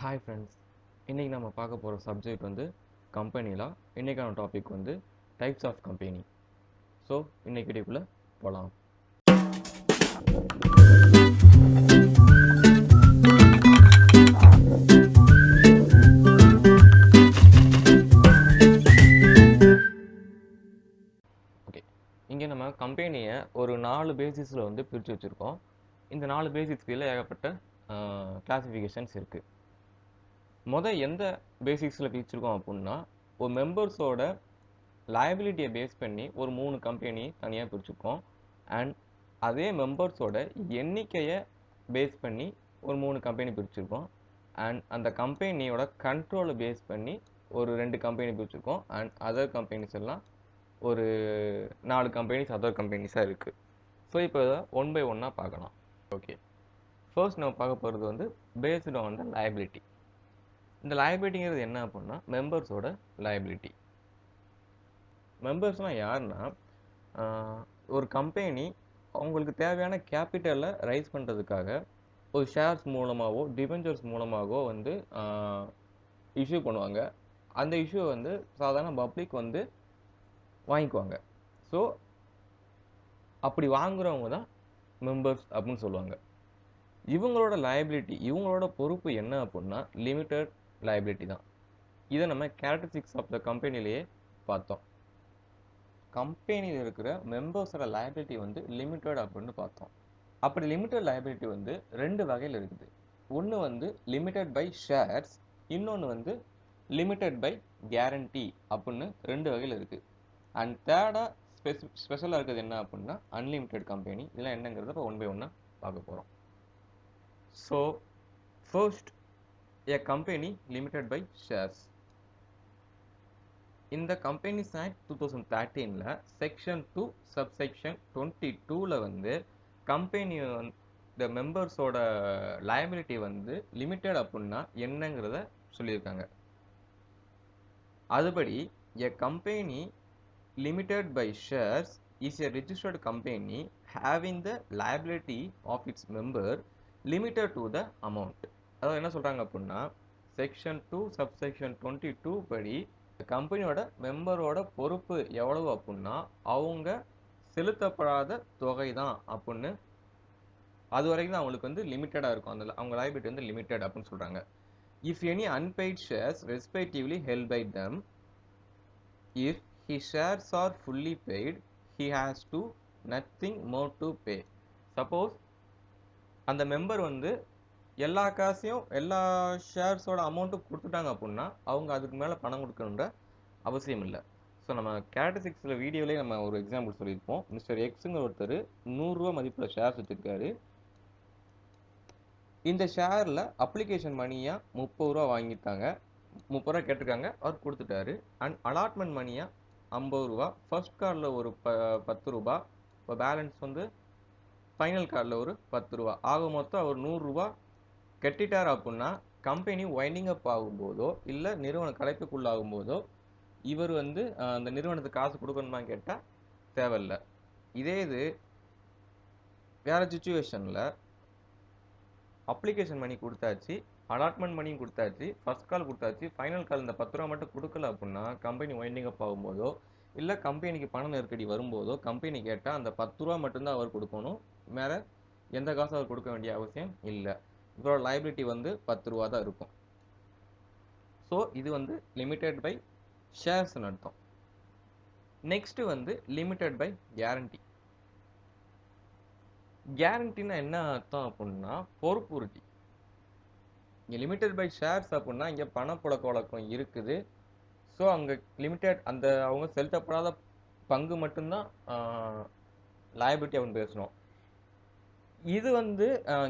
Hi friends, இன்றைக்கி நம்ம பார்க்க போகிற சப்ஜெக்ட் வந்து கம்பெனியில். இன்றைக்கான டாபிக் வந்து டைப்ஸ் ஆஃப் கம்பெனி. ஸோ இன்றைக்கி வீடியோக்குள்ளே போகலாம். ஓகே, இங்கே நம்ம கம்பெனியை ஒரு 4 பேசிஸில் வந்து பிரித்து வச்சுருக்கோம். இந்த 4 பேசிஸ் கீழே ஏகப்பட்ட கிளாசிஃபிகேஷன்ஸ் இருக்குது. எந்த பேசிக்ஸில் பிரிச்சிருக்கோம் அப்படின்னா, ஒரு மெம்பர்ஸோட லயபிலிட்டியை பேஸ் பண்ணி ஒரு 3 கம்பெனி தனியாக பிரிச்சுருக்கோம். அண்ட் அதே மெம்பர்ஸோட எண்ணிக்கையை பேஸ் பண்ணி ஒரு 3 கம்பெனி பிரிச்சுருக்கோம். அண்ட் அந்த கம்பெனியோட கண்ட்ரோலை பேஸ் பண்ணி ஒரு 2 கம்பெனி பிரிச்சுருக்கோம். அண்ட் அதர் கம்பெனிஸ் எல்லாம் ஒரு 4 கம்பெனிஸ் அதர் கம்பெனிஸாக இருக்குது. ஸோ இப்போ இதை ஒன் பை ஒன்னாக பார்க்கலாம். ஓகே, ஃபர்ஸ்ட் நம்ம பார்க்க போகிறது வந்து பேஸ்டு ஆன் த லயபிலிட்டி. இந்த லயபிலிட்டிங்கிறது என்ன அப்படின்னா, மெம்பர்ஸோட லயபிலிட்டி. மெம்பர்ஸ்னால் யாருன்னா, ஒரு கம்பெனி அவங்களுக்கு தேவையான கேபிட்டலை ரைஸ் பண்ணுறதுக்காக ஒரு ஷேர்ஸ் மூலமாகவோ டிபெஞ்சர்ஸ் மூலமாகவோ வந்து இஷ்யூ பண்ணுவாங்க. அந்த இஷ்யூவை வந்து சாதாரண பப்ளிக் வந்து வாங்கிக்குவாங்க. ஸோ அப்படி வாங்குறவங்க தான் மெம்பர்ஸ் அப்படின்னு சொல்லுவாங்க. இவங்களோட லயபிலிட்டி, இவங்களோட பொறுப்பு என்ன அப்படின்னா லிமிட்டட் லயபிலிட்டி தான். இதை நம்ம கேரக்டரிஸ்டிக்ஸ் ஆஃப் த கம்பெனிலேயே பார்த்தோம். கம்பெனியில் இருக்கிற மெம்பர்ஸோட லயபிலிட்டி வந்து லிமிட்டட் அப்படின்னு பார்த்தோம். அப்படி லிமிட்டட் லயபிலிட்டி வந்து 2 வகையில் இருக்குது. ஒன்று வந்து லிமிட்டட் பை ஷேர்ஸ், இன்னொன்று வந்து லிமிட்டட் பை கேரண்டி அப்படின்னு 2 வகையில் இருக்குது. அண்ட் தேர்டாக ஸ்பெஷலாக இருக்கிறது என்ன அப்படின்னா அன்லிமிட்டெட் கம்பெனி. இதெல்லாம் என்னங்கிறத இப்போ ஒன் பை ஒன்னாக பார்க்க போகிறோம். So first, a company limited by shares. இந்த கம்பெனிஸ் ஆக்ட் 2013ல செக்ஷன் 2 சப்செக்ஷன் 22ல வந்து கம்பெனி இந்த மெம்பர்ஸோட லயபிலிட்டி வந்து லிமிட்டட் அப்படின்னா என்னங்கிறத சொல்லியிருக்காங்க. அதுபடி a company limited by shares is a registered company having the liability of its member limited to the amount. அதாவது என்ன சொல்கிறாங்க அப்படின்னா, செக்ஷன் 2 சப்செக்ஷன் 22 படி கம்பெனியோட மெம்பரோட பொறுப்பு எவ்வளவு அப்படின்னா அவங்க செலுத்தப்படாத தொகை தான் அப்படின்னு, அது வரைக்கும் தான் அவங்களுக்கு வந்து லிமிட்டடாக இருக்கும். அந்த அவங்க லைபிலிட்டி வந்து லிமிட்டட் அப்படின்னு சொல்கிறாங்க. If any unpaid shares respectively held by them, if his shares are fully paid, he has to nothing more to pay. Suppose அந்த மெம்பர் வந்து எல்லா காசையும் எல்லா ஷேர்ஸோட அமௌண்ட்டும் கொடுத்துட்டாங்க அப்படின்னா அவங்க அதுக்கு மேலே பணம் கொடுக்கணுன்ற அவசியம் இல்லை. ஸோ நம்ம கேரக்டரிஸ்டிக்ஸில் வீடியோலேயே நம்ம ஒரு எக்ஸாம்பிள் சொல்லியிருப்போம். மிஸ்டர் எக்ஸுங்கிற ஒருத்தர் 100 ரூபா மதிப்பில் ஷேர்ஸ் வச்சுருக்காரு. இந்த ஷேரில் அப்ளிகேஷன் மணியாக 30 ரூபா வாங்கிட்டாங்க. 30 ரூபா கேட்டிருக்காங்க, அவர் கொடுத்துட்டாரு. அண்ட் அலாட்மெண்ட் மணியாக 50 ரூபா, ஃபர்ஸ்ட் கார்டில் ஒரு 10 ரூபா, இப்போ பேலன்ஸ் வந்து ஃபைனல் கார்டில் ஒரு 10 ரூபா, ஆக மொத்தம் அவர் 100 ரூபா கட்டிட்டார் அப்படின்னா கம்பெனி வைண்டிங் அப் ஆகும்போதோ இல்லை நிறுவனம் கலைப்புக்குள்ளாகும் போதோ இவர் வந்து அந்த நிறுவனத்துக்கு காசு கொடுக்கணுமா கேட்டால் தேவையில்லை. இதே இது வேறு சுச்சுவேஷனில் அப்ளிகேஷன் மணி கொடுத்தாச்சு, அலாட்மெண்ட் மணியும் கொடுத்தாச்சு, ஃபர்ஸ்ட் கால் கொடுத்தாச்சு, ஃபைனல் கால் இந்த 10 ரூபா மட்டும் கொடுக்கல அப்படின்னா கம்பெனி வைண்டிங் அப் ஆகும்போதோ இல்லை கம்பெனிக்கு பண நெருக்கடி வரும்போதோ கம்பெனி கேட்டால் அந்த 10 ரூபா மட்டும்தான் அவர் கொடுக்கணும், மேலே எந்த காசும் அவர் கொடுக்க வேண்டிய அவசியம் இல்லை. இதோட லைபிலிட்டி வந்து 10 ரூபா தான் இருக்கும். ஸோ இது வந்து லிமிட்டட் பை ஷேர்ஸ்னு அர்த்தம். நெக்ஸ்ட் வந்து லிமிட்டட் பை கேரண்டி. கேரண்டினா என்ன அர்த்தம் அப்படின்னா பொறுப்புறுதி. இங்கே லிமிட்டட் பை ஷேர்ஸ் அப்படின்னா இங்கே பணப்புழக்க வழக்கம் இருக்குது. ஸோ அங்கே லிமிட்டட் அந்த அவங்க செலுத்தப்படாத பங்கு மட்டும்தான் லைபிலிட்டி அப்படின்னு பேசணும். இது வந்து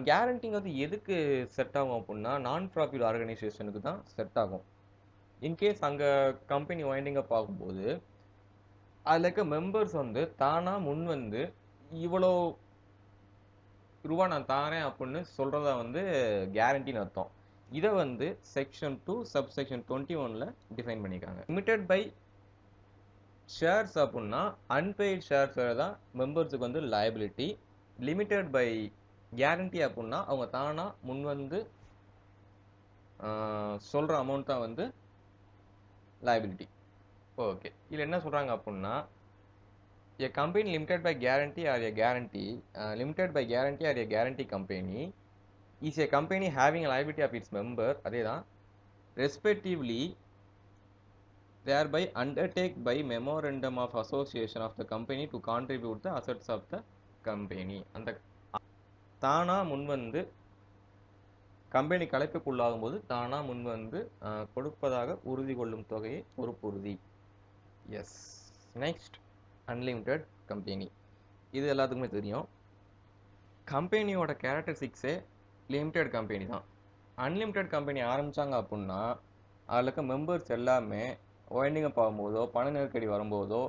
கேரண்டிங் வந்து எதுக்கு செட் ஆகும் அப்படின்னா நான் ப்ராஃபிட் ஆர்கனைசேஷனுக்கு தான் செட் ஆகும். இன்கேஸ் அங்கே கம்பெனி வைண்டிங் அப் ஆகும்போது அதில் இருக்க மெம்பர்ஸ் வந்து தானாக முன் வந்து இவ்வளோ ரூபா நான் தாரேன் அப்படின்னு சொல்கிறத வந்து கேரண்டின்னு அர்த்தம். இதை வந்து செக்ஷன் 2 சப்செக்ஷன் 21ல டிஃபைன் பண்ணியிருக்காங்க. லிமிட்டட் பை ஷேர்ஸ் அப்படின்னா அன்பெய்ட் ஷேர்ஸ் தான் மெம்பர்ஸுக்கு வந்து லயபிலிட்டி. லிமிட்டட் பை கேரண்டி அப்படின்னா அவங்க தானாக முன் வந்து சொல்கிற அமௌண்ட் தான் வந்து liability. ஓகே, இதில் என்ன சொல்கிறாங்க அப்படின்னா, a company limited by guarantee or a guarantee limited by guarantee or a guarantee company is a company having a liability of its member, அதே தான், respectively thereby undertake by memorandum of association of the company to contribute the assets of the company. அந்த தானா முன்வந்து company கலைப்புக்குள்ளாகும் போது தானா முன்வந்து கொடுப்பதாக உறுதி கொள்ளும் தொகையை பொறுப்புறுதி. எஸ். Next, unlimited company. இது எல்லாத்துக்குமே தெரியும். கம்பெனியோட கேரக்டரிஸ்டிக்ஸே லிமிடெட் கம்பெனி தான். அன்லிமிட்டெட் கம்பெனி ஆரம்பித்தாங்க அப்படின்னா அதில் இருக்க மெம்பர்ஸ் எல்லாமே வைண்டிங் அப் ஆகும்போதோ, பண நெருக்கடி வரும்போதோ,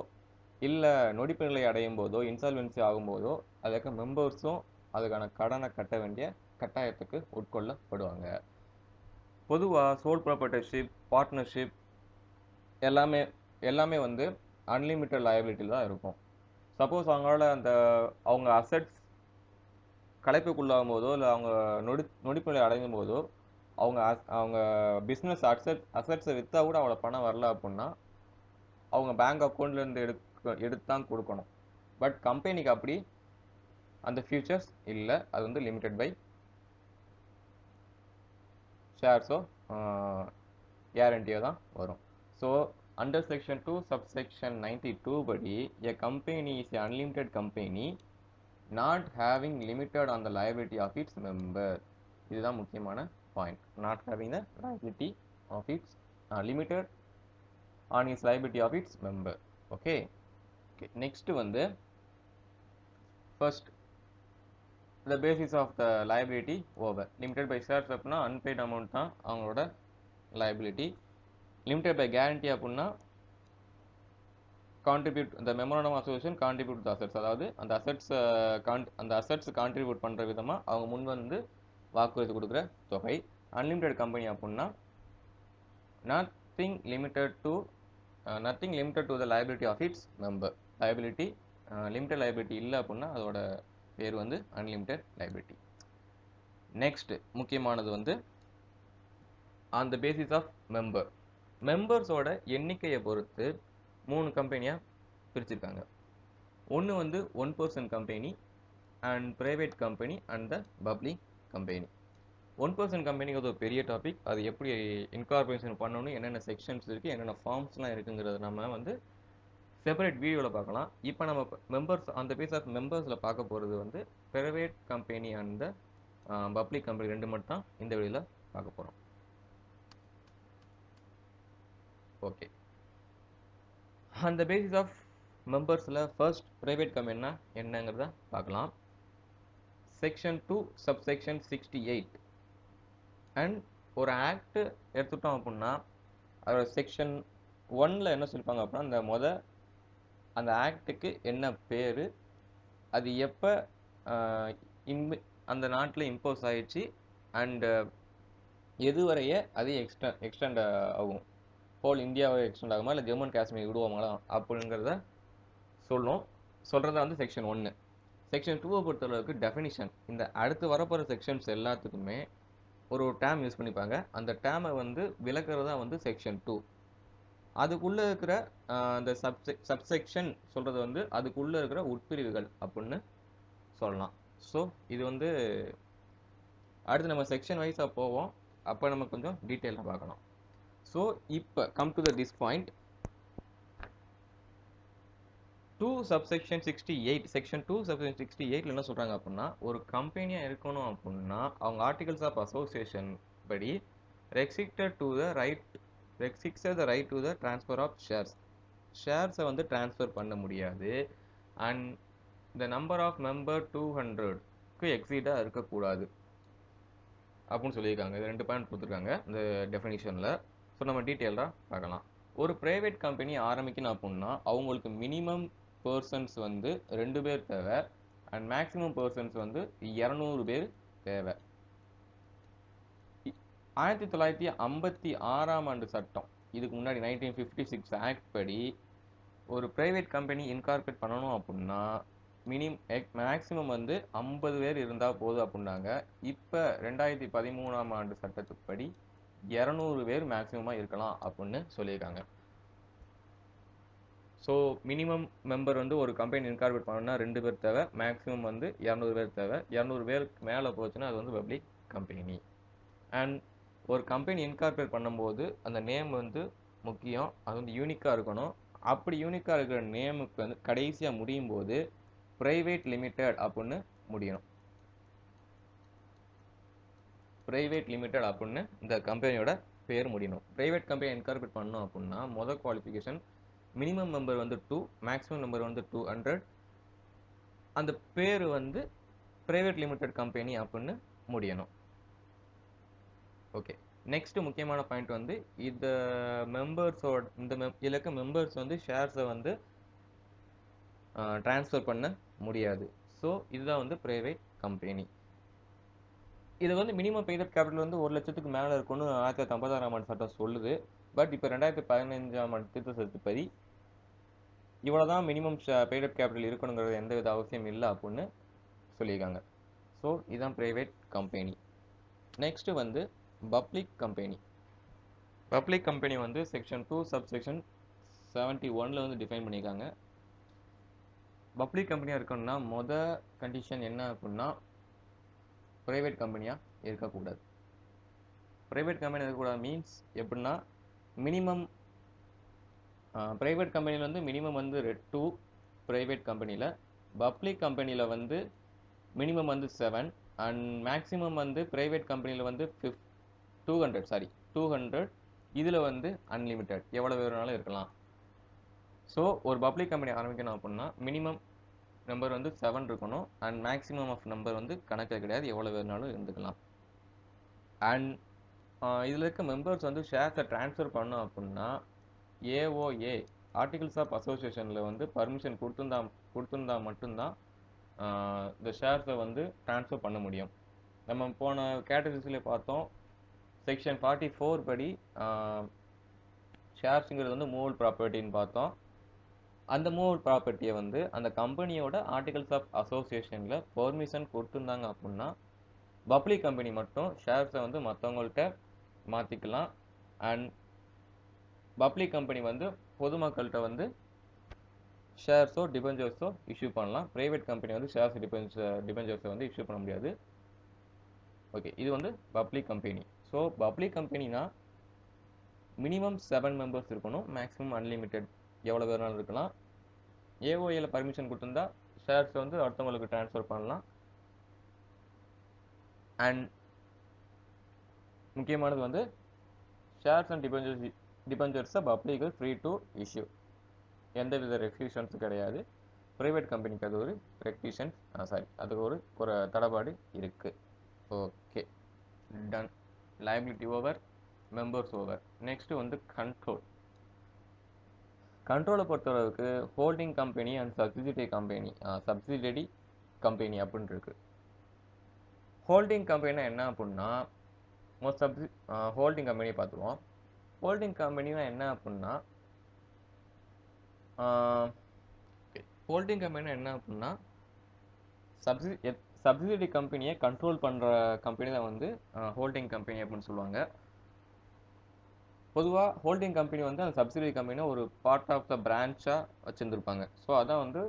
இல்லை நொடிப்பு நிலை அடையும் போதோ, இன்சால்வென்சி ஆகும்போதோ அதில் இருக்க மெம்பர்ஸும் அதுக்கான கடனை கட்ட வேண்டிய கட்டாயத்துக்கு உட்கொள்ளப்படுவாங்க. பொதுவாக சோல் ப்ராப்பர்ட்டர்ஷிப், பார்ட்னர்ஷிப் எல்லாமே வந்து அன்லிமிட்டட் லயபிலிட்டியில் தான் இருக்கும். சப்போஸ் அவங்களால அவங்க அசட்ஸ் கலைப்புக்குள்ளாகும் போதோ, இல்லை அவங்க நொடிப்பு நிலை அடையும் போதோ, அவங்க பிஸ்னஸ் அசட்ஸை விற்றா கூட அவ்வளோ பணம் வரல அப்படின்னா அவங்க பேங்க் அக்கௌண்ட்லேருந்து எடுத்து தான் கொடுக்கணும். பட் கம்பெனிக்கு அப்படி அந்த ஃபியூச்சர்ஸ் இல்லை. அது வந்து லிமிடெட் பை ஷேர்ஸோ கேரண்டியோ தான் வரும். ஸோ அண்டர் செக்ஷன் 2 சப்செக்ஷன் 92 படி a company is an unlimited company not having limited on the liability of its member. இதுதான் முக்கியமான point. not having the liability of its limited on its liability of its member. Okay, next வந்து first the basis of the liability over limited by shares அப்படின்னா unpaid amount தான் அவங்களோட liability. limited by guarantee அப்படின்னா contribute the memorandum of association contribute the assets, அதாவது அந்த assets contribute பண்ணுற விதமாக அவங்க முன் வந்து வாக்குறுதி கொடுக்குற தொகை. அன்லிமிட்டெட் கம்பெனி அப்படின்னா nothing limited to the liability of its member. liability limited liability இல்லை அப்படின்னா அதோட பேர் வந்து அன்லிமிட்டெட் லைபிலிட்டி. நெக்ஸ்ட் முக்கியமானது வந்து ஆன் த பேசிஸ் ஆஃப் மெம்பர்ஸோட எண்ணிக்கையை பொறுத்து 3 கம்பெனியாக பிரிச்சிருக்காங்க. ஒன்று வந்து 1% company and private company and the public company. 1% கம்பெனிக்கு அது ஒரு பெரிய டாபிக். அது எப்படி இன்கார்பரேஷன் பண்ணணும், என்னென்ன செக்ஷன்ஸ் இருக்குது, என்னென்ன ஃபார்ம்ஸ்லாம் இருக்குங்கிறத நம்ம வந்து செப்பரேட் வீடியோவில் பார்க்கலாம். இப்போ நம்ம மெம்பர்ஸ் அந்த பேஸ் ஆஃப் மெம்பர்ஸில் பார்க்க போகிறது வந்து private company and public company ரெண்டு மட்டும் தான் இந்த வீடியோவில் பார்க்க போகிறோம். ஓகே, அந்த பேசிஸ் ஆஃப் மெம்பர்ஸில் ஃபர்ஸ்ட் ப்ரைவேட் கம்பெனினா என்னங்கிறத பார்க்கலாம். செக்ஷன் 2 சப்செக்ஷன் 68 அண்ட் ஒரு ஆக்ட் எடுத்துட்டோம் அப்படின்னா அதோட செக்ஷன் 1ல் என்ன சொல்லிப்பாங்க அப்படின்னா அந்த ஆக்டுக்கு என்ன பேர், அது எப்போ அந்த நாட்டில் இம்போஸ் ஆயிடுச்சு அண்டு எதுவரைய அது எக்ஸ்டெண்ட் ஆகும், ஹோல் இந்தியாவை எக்ஸ்டெண்ட் ஆகுமா இல்லை ஜம்மு அண்ட் காஷ்மீர் விடுவோமா அப்படிங்கிறத சொல்கிறத வந்து செக்ஷன் 1. செக்ஷன் 2 பொறுத்தளவுக்கு டெஃபினிஷன். இந்த அடுத்து வரப்போகிற செக்ஷன்ஸ் எல்லாத்துக்குமே ஒரு டேம் யூஸ் பண்ணிப்பாங்க. அந்த டேமை வந்து விளக்குறதா வந்து செக்ஷன் 2. அதுக்குள்ளே இருக்கிற அந்த சப்செக்ஷன் சொல்கிறது வந்து அதுக்குள்ளே இருக்கிற உட்பிரிவுகள் அப்படின்னு சொல்லலாம். ஸோ இது வந்து அடுத்து நம்ம செக்ஷன் வைஸாக போவோம், அப்போ நம்ம கொஞ்சம் டீட்டெயிலாக பார்க்கலாம். ஸோ இப்போ come to this point 2 subsection 68 section 2 subsection 68 என்ன சொல்கிறாங்க அப்படின்னா, ஒரு கம்பெனியாக இருக்கணும் அப்படின்னா அவங்க ஆர்டிகல்ஸ் ஆஃப் அசோசியேஷன் படி restricted to the right to the transfer of ஷேர்ஸை வந்து ட்ரான்ஸ்ஃபர் பண்ண முடியாது. And the number of member 200க்கு எக்ஸீடாக இருக்கக்கூடாது அப்படின்னு சொல்லியிருக்காங்க. இது 2 பாயிண்ட் கொடுத்துருக்காங்க இந்த டெஃபினிஷனில். ஸோ நம்ம டீட்டெயிலாக பார்க்கலாம். ஒரு ப்ரைவேட் கம்பெனி ஆரம்பிக்கணும் அப்படின்னா அவங்களுக்கு மினிமம் பர்சன்ஸ் வந்து 2 பேர் தேவை அண்ட் மேக்ஸிமம் பர்சன்ஸ் வந்து 200 பேர் தேவை. 1956ஆம் ஆண்டு சட்டம், இதுக்கு முன்னாடி 1956 ஆக்ட் படி ஒரு ப்ரைவேட் கம்பெனி இன்கார்பரேட் பண்ணணும் அப்படின்னா மேக்ஸிமம் வந்து 50 பேர் இருந்தால் போதும் அப்படின்னாங்க. இப்போ 2013ஆம் ஆண்டு சட்டத்துப்படி 200 பேர் மேக்ஸிமமாக இருக்கலாம் அப்படின்னு சொல்லியிருக்காங்க. ஸோ மினிமம் மெம்பர் வந்து ஒரு கம்பெனி இன்கார்பரேட் பண்ணணும்னா 2 பேர் தேவை, மேக்ஸிமம் வந்து 200 பேர் தேவை. 200 பேருக்கு மேலே போச்சுன்னா அது வந்து பப்ளிக் கம்பெனி. அண்ட் ஒரு கம்பெனி இன்கார்பரேட் பண்ணும்போது அந்த நேம் வந்து முக்கியம், அது வந்து யூனிக்காக இருக்கணும். அப்படி யூனிக்காக இருக்கிற நேமுக்கு வந்து கடைசியாக முடியும் போது ப்ரைவேட் லிமிடெட் அப்படின்னு முடியணும். ப்ரைவேட் லிமிடெட் அப்படின்னு இந்த கம்பெனியோட பேர் முடியணும். ப்ரைவேட் கம்பெனி இன்கார்பரேட் பண்ணோம் அப்படின்னா மொதல் குவாலிஃபிகேஷன் மினிமம் நம்பர் வந்து 2, மேக்ஸிமம் நம்பர் வந்து 200. அந்த பேர் வந்து ப்ரைவேட் லிமிடெட் கம்பெனி அப்படின்னு முடியணும். ஓகே, நெக்ஸ்ட் முக்கியமான பாயிண்ட் வந்து இந்த மெம்பர்ஸோட இதில் இருக்க மெம்பர்ஸ் வந்து ஷேர்ஸை வந்து ட்ரான்ஸ்ஃபர் பண்ண முடியாது. ஸோ இதுதான் வந்து ப்ரைவேட் கம்பெனி. இது வந்து மினிமம் பெய்டப் கேபிட்டல் வந்து 1 லட்சத்துக்கு மேலே இருக்கும்னு 1956ஆம் ஆண்டு சட்டம் சொல்லுது. பட் இப்போ 2015ஆம் ஆண்டு திருத்த சட்டப்படி இவ்வளோதான் மினிமம் பெய்டப் கேபிட்டல் இருக்கணுங்கிறது எந்த வித அவசியம் இல்லை அப்படின்னு சொல்லியிருக்காங்க. ஸோ இதுதான் ப்ரைவேட் கம்பெனி. நெக்ஸ்ட் வந்து பப்ளிக் கம்பெனி. பப்ளிக் கம்பெனி வந்து செக்ஷன் 2 சப்செக்ஷன் 71 வந்து டிஃபைன் பண்ணியிருக்காங்க. பப்ளிக் கம்பெனியாக இருக்கணும்னா கண்டிஷன் என்ன அப்படின்னா ப்ரைவேட் கம்பெனியாக இருக்கக்கூடாது. ப்ரைவேட் கம்பெனி இருக்கக்கூடாது மீன்ஸ் எப்படின்னா மினிமம் ப்ரைவேட் கம்பெனியில் வந்து மினிமம் வந்து 2 ப்ரைவேட் கம்பெனியில், பப்ளிக் கம்பெனியில் வந்து மினிமம் வந்து 7 அண்ட் மேக்ஸிமம் வந்து ப்ரைவேட் கம்பெனியில் வந்து 200 இதில் வந்து அன்லிமிட்டெட் எவ்வளோ வேணுனாலும் இருக்கலாம். ஸோ ஒரு பப்ளிக் கம்பெனி ஆரம்பிக்கணும் அப்படின்னா மினிமம் நம்பர் வந்து 7 இருக்கணும் அண்ட் மேக்ஸிமம் ஆஃப் நம்பர் வந்து கணக்கில் கிடையாது, எவ்வளோ வேணுனாலும் இருந்துக்கலாம். அண்ட் இதில் இருக்க மெம்பர்ஸ் வந்து ஷேர்ஸை ட்ரான்ஸ்ஃபர் பண்ணோம் அப்படின்னா ஏஓஏ ஆர்டிகல்ஸ் ஆஃப் அசோசியேஷனில் வந்து பர்மிஷன் கொடுத்துருந்தா மட்டும்தான் இந்த ஷேர்ஸை வந்து ட்ரான்ஸ்ஃபர் பண்ண முடியும். நம்ம போன கேட்டகரிஸில் பார்த்தோம், செக்ஷன் 44 படி ஷேர்ஸுங்கிறது வந்து மூவல் ப்ராப்பர்ட்டின்னு பார்த்தோம். அந்த மூவல் ப்ராப்பர்ட்டியை வந்து அந்த கம்பெனியோட ஆர்டிகல்ஸ் ஆஃப் அசோசியேஷனில் பெர்மிஷன் கொடுத்துருந்தாங்க அப்படின்னா பப்ளிக் கம்பெனி மட்டும் ஷேர்ஸை வந்து மற்றவங்கள்ட்ட மாற்றிக்கலாம். அண்ட் பப்ளிக் கம்பெனி வந்து பொதுமக்கள்கிட்ட வந்து ஷேர்ஸோ டிபெஞ்சர்ஸோ இஷ்யூ பண்ணலாம். ப்ரைவேட் கம்பெனி வந்து ஷேர்ஸ் டிபெஞ்சர்ஸை வந்து இஷ்யூ பண்ண முடியாது. ஓகே, இது வந்து பப்ளிக் கம்பெனி. ஸோ பப்ளிக் கம்பெனினா மினிமம் 7 மெம்பர்ஸ் இருக்கணும், மேக்ஸிமம் அன்லிமிட்டெட் எவ்வளோ வேணாலும் இருக்கலாம். ஏஓஏல பர்மிஷன் கொடுத்துருந்தா ஷேர்ஸ் வந்து அடுத்தவங்களுக்கு ட்ரான்ஸ்ஃபர் பண்ணலாம். அண்ட் முக்கியமானது வந்து ஷேர்ஸ் அண்ட் டிபெஞ்சர்ஸை பப்ளிக் ஃப்ரீ டு இஷ்யூ, எந்தவித ரெஃப்யூஷன்ஸும் கிடையாது. ப்ரைவேட் கம்பெனிக்கு அது ஒரு ரெக்டிஷன்ஸ் அதுக்கு ஒரு தடபாடு இருக்குது. Okay, done. Liability over, members over. Next வந்து கண்ட்ரோலை பொறுத்தளவுக்கு holding company and subsidiary company அப்படின்னு இருக்கு. ஹோல்டிங் கம்பெனினா என்ன அப்படின்னா ஹோல்டிங் கம்பெனியை பார்த்துருவோம். ஹோல்டிங் கம்பெனினா என்ன அப்படின்னா சப்சிடரி கம்பெனியை கண்ட்ரோல் பண்ணுற கம்பெனி தான் வந்து ஹோல்டிங் கம்பெனி அப்படின்னு சொல்லுவாங்க. பொதுவாக ஹோல்டிங் கம்பெனி வந்து அந்த சப்சிடரி கம்பெனியை ஒரு பார்ட் ஆஃப் த பிரான்ச்சாக வச்சுருந்துருப்பாங்க. ஸோ அதான் வந்து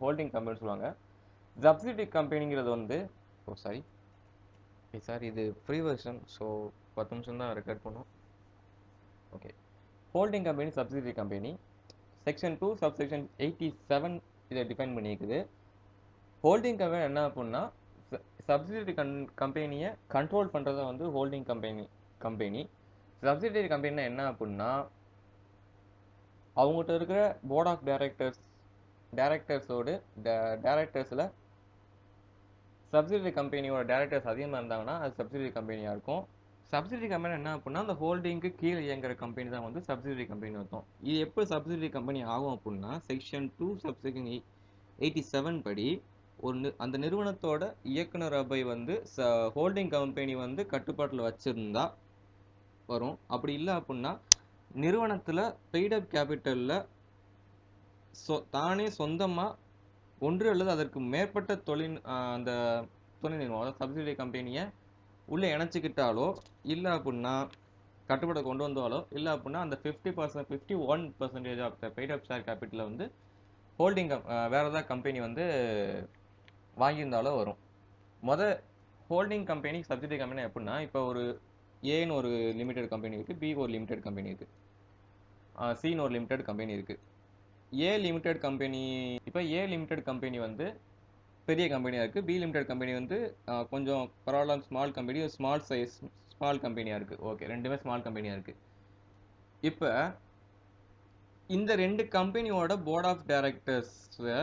ஹோல்டிங் கம்பெனின்னு சொல்லுவாங்க. சப்சிடரி கம்பெனிங்கிறது வந்து சாரி இது ஃப்ரீ வெர்ஷன், ஸோ 10 நிமிஷம் தான் ரெக்கார்ட் பண்ணும். Okay, holding company subsidiary company section 2 subsection 87 இதை டிஃபைன் பண்ணியிருக்குது. ஹோல்டிங் கம்பெனி என்ன அப்படின்னா சப்சிடரி கம்பெனியை கண்ட்ரோல் பண்ணுறத வந்து ஹோல்டிங் கம்பெனி. சப்சிடரி கம்பெனினா என்ன அப்படின்னா அவங்ககிட்ட இருக்கிற போர்ட் ஆஃப் டைரக்டர்ஸோடு டைரக்டர்ஸில் சப்சிடரி கம்பெனியோட டைரக்டர்ஸ் அதிகமாக இருந்தாங்கன்னா அது சப்சிடரி கம்பெனியாக இருக்கும். சப்சிடரி கம்பெனி என்ன அப்படின்னா அந்த ஹோல்டிங்க்கு கீழே இயங்குற கம்பெனி தான் வந்து சப்சிடரி கம்பெனி அர்த்தம். இது எப்போ சப்சிடரி கம்பெனி ஆகும் அப்படின்னா செக்ஷன் 2 சப்செக்ஷன் 87 படி அந்த நிறுவனத்தோட இயக்குனர் அவை வந்து ஹோல்டிங் கம்பெனி வந்து கட்டுப்பாட்டில் வச்சுருந்தா வரும். அப்படி இல்லை அப்படின்னா நிறுவனத்தில் பெய்டப் கேபிட்டலில் தானே சொந்தமாக ஒன்று அல்லது அதற்கு மேற்பட்ட அந்த துணை நிறுவனம் சப்சிடரி கம்பெனியை உள்ளே இணைச்சிக்கிட்டாலோ இல்லை அப்படின்னா கட்டுப்பாடு கொண்டு வந்தாலோ இல்லை அப்படின்னா அந்த 51% of the paid up share கேபிட்டலை வந்து ஹோல்டிங் வேற ஏதாவது கம்பெனி வந்து வாங்கியிருந்தாலோ வரும். ஹோல்டிங் கம்பெனி சப்சிடரி கம்பெனி எப்படின்னா, இப்போ ஒரு ஏன்னு ஒரு லிமிடெட் கம்பெனி இருக்குது, பி ஒரு லிமிடெட் கம்பெனி இருக்குது, சின்னு ஒரு லிமிடெட் கம்பெனி இருக்குது. ஏ லிமிடெட் கம்பெனி இப்போ ஏ லிமிடெட் கம்பெனி வந்து பெரிய கம்பெனியாக இருக்குது, பி லிமிடெட் கம்பெனி வந்து கொஞ்சம் பரவாயில்ல ஸ்மால் கம்பெனி, ஸ்மால் கம்பெனியாக இருக்குது. ஓகே, ரெண்டுமே ஸ்மால் கம்பெனியாக இருக்குது. இப்போ இந்த ரெண்டு கம்பெனியோட போர்ட் ஆஃப் டைரக்டர்ஸை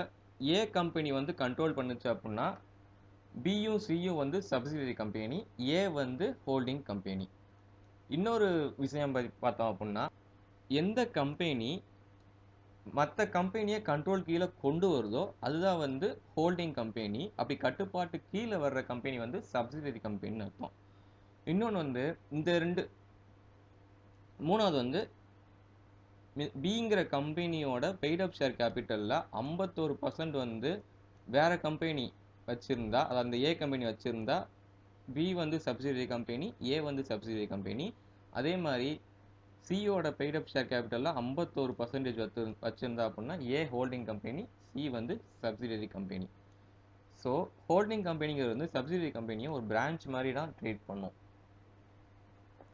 ஏ கம்பெனி வந்து கண்ட்ரோல் பண்ணுச்சு அப்படின்னா பியும் சியும் வந்து சப்சிடரி கம்பெனி, ஏ வந்து ஹோல்டிங் கம்பெனி. இன்னொரு விஷயம் பார்த்தோம் அப்படின்னா, எந்த கம்பெனி மற்ற கம்பெனியை கண்ட்ரோல் கீழே கொண்டு வருதோ அதுதான் வந்து ஹோல்டிங் கம்பெனி. அப்படி கட்டுப்பாட்டு கீழே வர்ற கம்பெனி வந்து சப்சிடரி கம்பெனின்னு அர்த்தம். இன்னொன்று வந்து மூணாவது வந்து பிங்கிற கம்பெனியோட பெய்ட் அப் ஷேர் கேபிட்டலில் 51% வந்து வேற கம்பெனி வச்சிருந்தா, அது அந்த ஏ கம்பெனி வச்சிருந்தா பி வந்து சப்சிடரி கம்பெனி, ஏ வந்து சப்சிடரி கம்பெனி. அதே மாதிரி சியோட பெய்ட் அப் ஷேர் கேபிட்டலில் 51% வச்சிருந்தா அப்படின்னா ஏ ஹோல்டிங் கம்பெனி, சி வந்து சப்சிடரி கம்பெனி. ஸோ ஹோல்டிங் கம்பெனிங்கிறது வந்து சப்சிடரி கம்பெனியை ஒரு பிரான்ச் மாதிரி தான் ட்ரீட் பண்ணும்.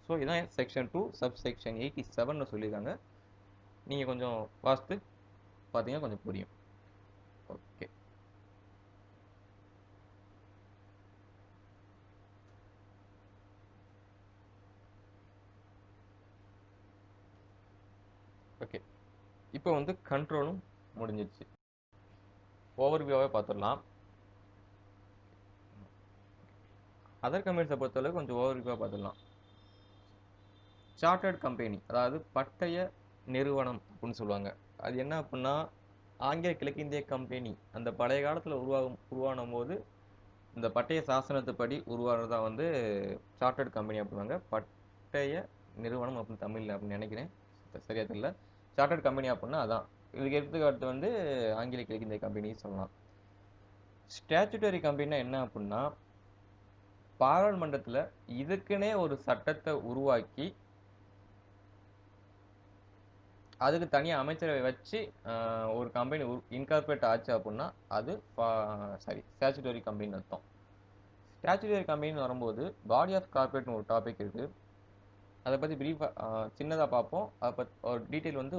ஸோ இதான் செக்ஷன் 2 சப்செக்ஷன் 87 சொல்லியிருக்காங்க. நீங்கள் கொஞ்சம் வாஸ்து பார்த்தீங்கன்னா கொஞ்சம் புரியும். Okay, okay. இப்போ வந்து கண்ட்ரோலும் முடிஞ்சிச்சு. ஓவர்வியூவாகவே பார்த்துடலாம். அதர் கம்பெனிஸை பொறுத்தளவுக்கு கொஞ்சம் ஓவர்வியூவாக பார்த்துடலாம். சார்ட்டர்ட் கம்பெனி, அதாவது பட்டய நிறுவனம் அப்படின்னு சொல்லுவாங்க. அது என்ன அப்படின்னா, ஆங்கில கிழக்கிந்திய கம்பெனி அந்த பழைய காலத்தில் உருவான போது இந்த பட்டய சாசனத்துப்படி உருவானதா வந்து சார்ட்டர்ட் கம்பெனி அப்படிவாங்க. பட்டய நிறுவனம் அப்படின்னு தமிழில் அப்படின்னு நினைக்கிறேன், சரியா தெரியல. சார்ட்டர்ட் கம்பெனி அப்படின்னா அதான். இதுக்கு எடுத்துக்காட்டு வந்து ஆங்கில கிழக்கிந்திய கம்பெனி சொல்லலாம். ஸ்டாச்சுட்டரி கம்பெனினா என்ன அப்படின்னா, பாராளுமன்றத்தில் இதுக்குன்னே ஒரு சட்டத்தை உருவாக்கி அதுக்கு தனியாக அமைச்சரவை வச்சு ஒரு கம்பெனி இன்கார்பரேட் ஆச்சு அப்படின்னா அது ஸ்டாச்சுட்டரி கம்பெனின்னு அர்த்தம். ஸ்டாச்சுட்டரி கம்பெனின்னு வரும்போது பாடி ஆஃப் கார்பரேட்னு ஒரு டாபிக் இருக்குது. அதை பற்றி ப்ரீஃபாக சின்னதாக பார்ப்போம். அதை பற்றி ஒரு டீட்டெயில் வந்து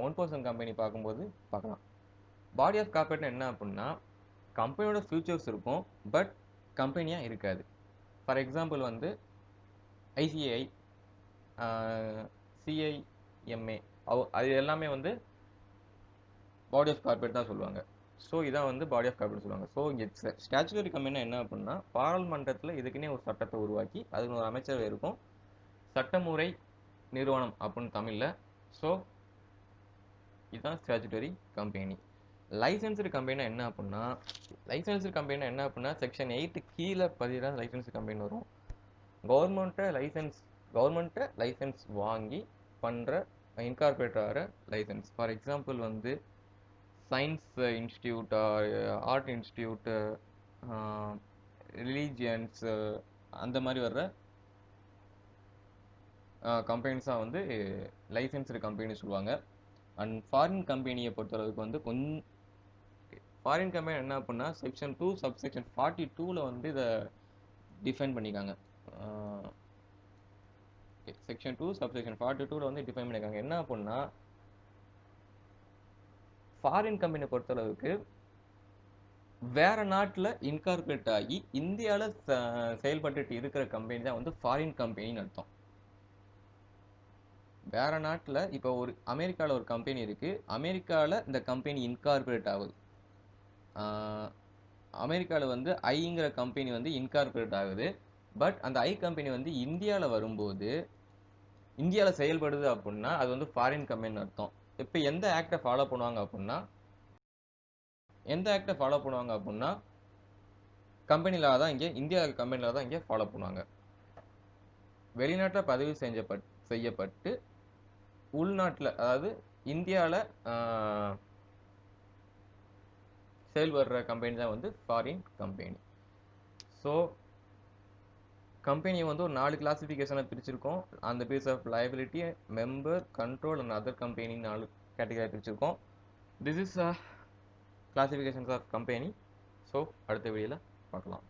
1% கம்பெனி பார்க்கும்போது பார்க்கலாம். பாடி ஆஃப் கார்பரேட்னு என்ன அப்படின்னா, கம்பெனியோட ஃபியூச்சர்ஸ் இருக்கும், பட் கம்பெனியாக இருக்காது. ஃபார் எக்ஸாம்பிள் வந்து ஐசிஐ, சிஐஎம்ஏ, அது எல்லாமே வந்து பாடி ஆஃப் கார்பரேட் தான் சொல்லுவாங்க. ஸோ இதான் வந்து பாடி ஆஃப் கார்பரேட் சொல்லுவாங்க. ஸோ இங்கே ஸ்டாச்சுட்டரி கம்பெனினா என்ன அப்படின்னா, பாராளுமன்றத்தில் இதுக்குன்னே ஒரு சட்டத்தை உருவாக்கி அதுக்கு ஒரு அமைச்சரவை இருக்கும், சட்டமுறை நிறுவனம் அப்படின்னு தமிழில். ஸோ இதுதான் ஸ்டாச்சுட்டரி கம்பெனி. லைசன்ஸ்டு கம்பெனினா என்ன அப்படின்னா, செக்ஷன் 8 கீழே பதிலாக லைசன்ஸ் கம்பெனி வரும். கவர்மெண்ட்டை லைசன்ஸ் வாங்கி பண்ணுற இன்கார்பரேட் ஆகிற லைசன்ஸ். ஃபார் எக்ஸாம்பிள் வந்து science institute, art institute, religions, அந்த மாதிரி வர்ற கம்பெனிஸாக வந்து லைசன்ஸ்டு கம்பெனி சொல்லுவாங்க. அண்ட் ஃபாரின் கம்பெனியை பொறுத்தளவுக்கு வந்து ஃபாரின் கம்பெனி என்ன அப்படின்னா, செக்ஷன் 2 சப்செக்ஷன் 42 வந்து இதை டிஃபைன் பண்ணிக்காங்க. செக்ஷன் 2 சப்செக்ஷன் 42 வந்து டிஃபைன் பண்ணியிருக்காங்க. என்ன அப்படின்னா, ஃபாரின் கம்பெனியை பொறுத்தளவுக்கு வேற நாட்டில் இன்கார்பரேட் ஆகி இந்தியாவில் செயல்பட்டு இருக்கிற கம்பெனி தான் வந்து ஃபாரின் கம்பெனின்னு அர்த்தம். வேற நாட்டில் இப்போ ஒரு அமெரிக்காவில் ஒரு கம்பெனி இருக்கு, அமெரிக்காவில் இந்த கம்பெனி இன்கார்பரேட் ஆகுது. அமெரிக்காவில் வந்து ஐங்கிற கம்பெனி வந்து இன்கார்பரேட் ஆகுது. பட் அந்த ஐ கம்பெனி வந்து இந்தியாவில் வரும்போது இந்தியாவில் செயல்படுது அப்படின்னா அது வந்து ஃபாரின் கம்பெனின்னு அர்த்தம். இப்போ எந்த ஆக்டை ஃபாலோ பண்ணுவாங்க அப்படின்னா, கம்பெனியில் தான் இங்கே இந்தியா கம்பெனியில் தான் இங்கே ஃபாலோ பண்ணுவாங்க. வெளிநாட்டில் பதிவு செய்யப்பட்டு உள்நாட்டில், அதாவது இந்தியாவில் செயல்படுற கம்பெனி தான் வந்து ஃபாரின் கம்பெனி. ஸோ கம்பெனியை வந்து ஒரு 4 கிளாசிஃபிகேஷனாக பிரிச்சிருக்கோம். அந்த base of liability, member, control and other company 4 கேட்டகரியாக பிரிச்சிருக்கோம். This is classifications of company. So அடுத்த வீடியோவில் பார்க்கலாம்.